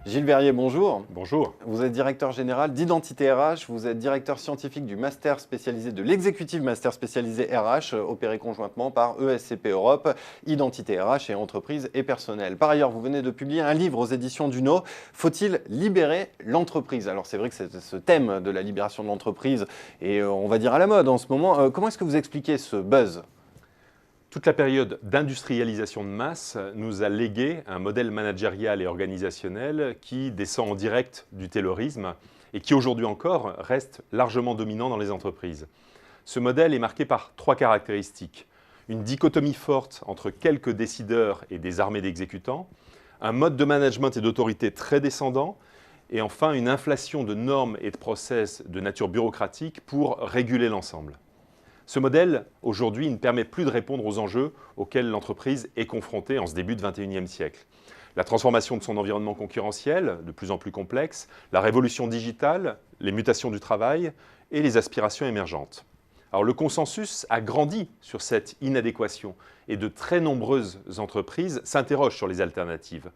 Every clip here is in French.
Gilles Verrier, bonjour. Bonjour. Vous êtes directeur général d'Identité RH, vous êtes directeur scientifique du master spécialisé de l'exécutif master spécialisé RH, opéré conjointement par ESCP Europe, Identité RH et entreprise et personnel. Par ailleurs, vous venez de publier un livre aux éditions Duno, Faut-il libérer l'entreprise? Alors c'est vrai que ce thème de la libération de l'entreprise est, on va dire, à la mode en ce moment. Comment est-ce que vous expliquez ce buzz? Toute la période d'industrialisation de masse nous a légué un modèle managérial et organisationnel qui descend en direct du taylorisme et qui aujourd'hui encore reste largement dominant dans les entreprises. Ce modèle est marqué par trois caractéristiques. Une dichotomie forte entre quelques décideurs et des armées d'exécutants, un mode de management et d'autorité très descendant, et enfin une inflation de normes et de process de nature bureaucratique pour réguler l'ensemble. Ce modèle, aujourd'hui, ne permet plus de répondre aux enjeux auxquels l'entreprise est confrontée en ce début de XXIe siècle. La transformation de son environnement concurrentiel, de plus en plus complexe, la révolution digitale, les mutations du travail et les aspirations émergentes. Alors, le consensus a grandi sur cette inadéquation et de très nombreuses entreprises s'interrogent sur les alternatives.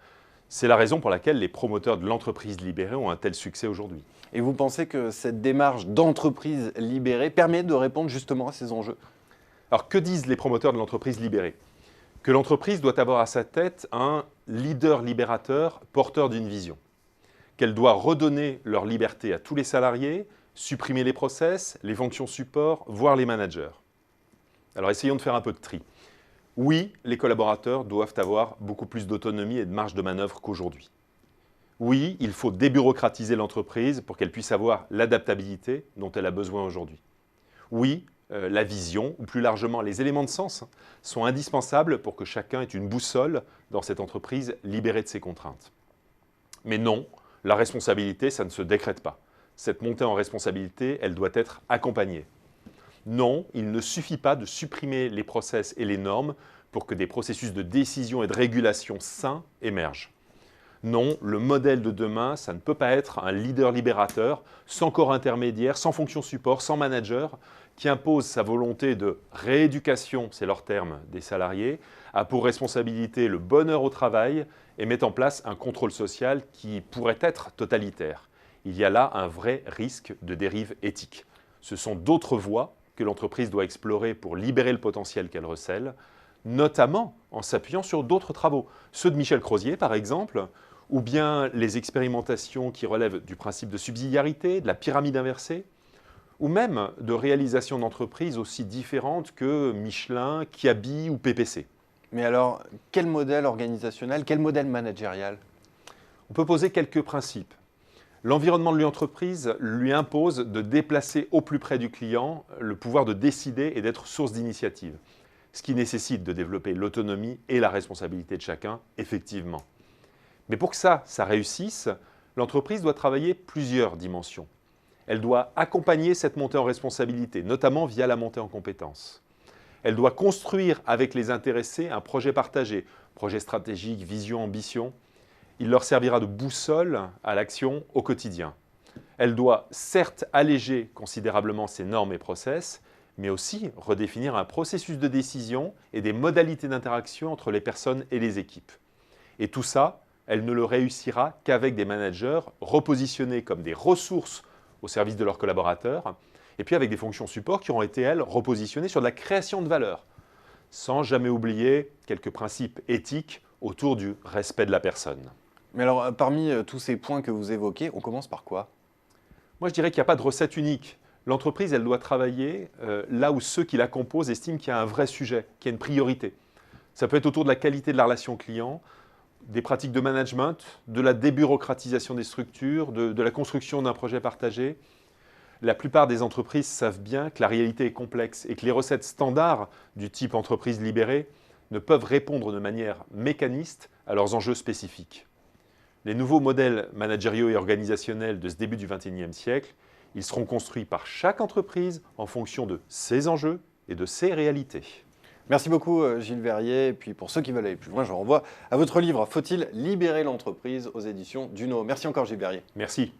C'est la raison pour laquelle les promoteurs de l'entreprise libérée ont un tel succès aujourd'hui. Et vous pensez que cette démarche d'entreprise libérée permet de répondre justement à ces enjeux? Alors, que disent les promoteurs de l'entreprise libérée? Que l'entreprise doit avoir à sa tête un leader libérateur porteur d'une vision. Qu'elle doit redonner leur liberté à tous les salariés, supprimer les process, les fonctions support, voire les managers. Alors, essayons de faire un peu de tri. Oui, les collaborateurs doivent avoir beaucoup plus d'autonomie et de marge de manœuvre qu'aujourd'hui. Oui, il faut débureaucratiser l'entreprise pour qu'elle puisse avoir l'adaptabilité dont elle a besoin aujourd'hui. Oui, la vision, ou plus largement les éléments de sens, sont indispensables pour que chacun ait une boussole dans cette entreprise libérée de ses contraintes. Mais non, la responsabilité, ça ne se décrète pas. Cette montée en responsabilité, elle doit être accompagnée. Non, il ne suffit pas de supprimer les process et les normes pour que des processus de décision et de régulation sains émergent. Non, le modèle de demain, ça ne peut pas être un leader libérateur, sans corps intermédiaire, sans fonction support, sans manager, qui impose sa volonté de rééducation, c'est leur terme, des salariés, a pour responsabilité le bonheur au travail et met en place un contrôle social qui pourrait être totalitaire. Il y a là un vrai risque de dérive éthique. Ce sont d'autres voies que l'entreprise doit explorer pour libérer le potentiel qu'elle recèle, notamment en s'appuyant sur d'autres travaux. Ceux de Michel Crozier, par exemple, ou bien les expérimentations qui relèvent du principe de subsidiarité, de la pyramide inversée, ou même de réalisations d'entreprises aussi différentes que Michelin, Kiabi ou PPC. Mais alors, quel modèle organisationnel, quel modèle managérial? On peut poser quelques principes. L'environnement de l'entreprise lui impose de déplacer au plus près du client le pouvoir de décider et d'être source d'initiative, ce qui nécessite de développer l'autonomie et la responsabilité de chacun, effectivement. Mais pour que ça réussisse, l'entreprise doit travailler plusieurs dimensions. Elle doit accompagner cette montée en responsabilité, notamment via la montée en compétences. Elle doit construire avec les intéressés un projet partagé, projet stratégique, vision, ambition. Il leur servira de boussole à l'action au quotidien. Elle doit certes alléger considérablement ses normes et process, mais aussi redéfinir un processus de décision et des modalités d'interaction entre les personnes et les équipes. Et tout ça, elle ne le réussira qu'avec des managers repositionnés comme des ressources au service de leurs collaborateurs, et puis avec des fonctions support qui auront été, elles, repositionnées sur de la création de valeur, sans jamais oublier quelques principes éthiques autour du respect de la personne. Mais alors, parmi tous ces points que vous évoquez, on commence par quoi? Moi, je dirais qu'il n'y a pas de recette unique. L'entreprise, elle doit travailler là où ceux qui la composent estiment qu'il y a un vrai sujet, qu'il y a une priorité. Ça peut être autour de la qualité de la relation client, des pratiques de management, de la débureaucratisation des structures, de la construction d'un projet partagé. La plupart des entreprises savent bien que la réalité est complexe et que les recettes standards du type entreprise libérée ne peuvent répondre de manière mécaniste à leurs enjeux spécifiques. Les nouveaux modèles managériaux et organisationnels de ce début du XXIe siècle, ils seront construits par chaque entreprise en fonction de ses enjeux et de ses réalités. Merci beaucoup Gilles Verrier. Et puis pour ceux qui veulent aller plus loin, je renvoie à votre livre « Faut-il libérer l'entreprise » aux éditions Duno. Merci encore Gilles Verrier. Merci.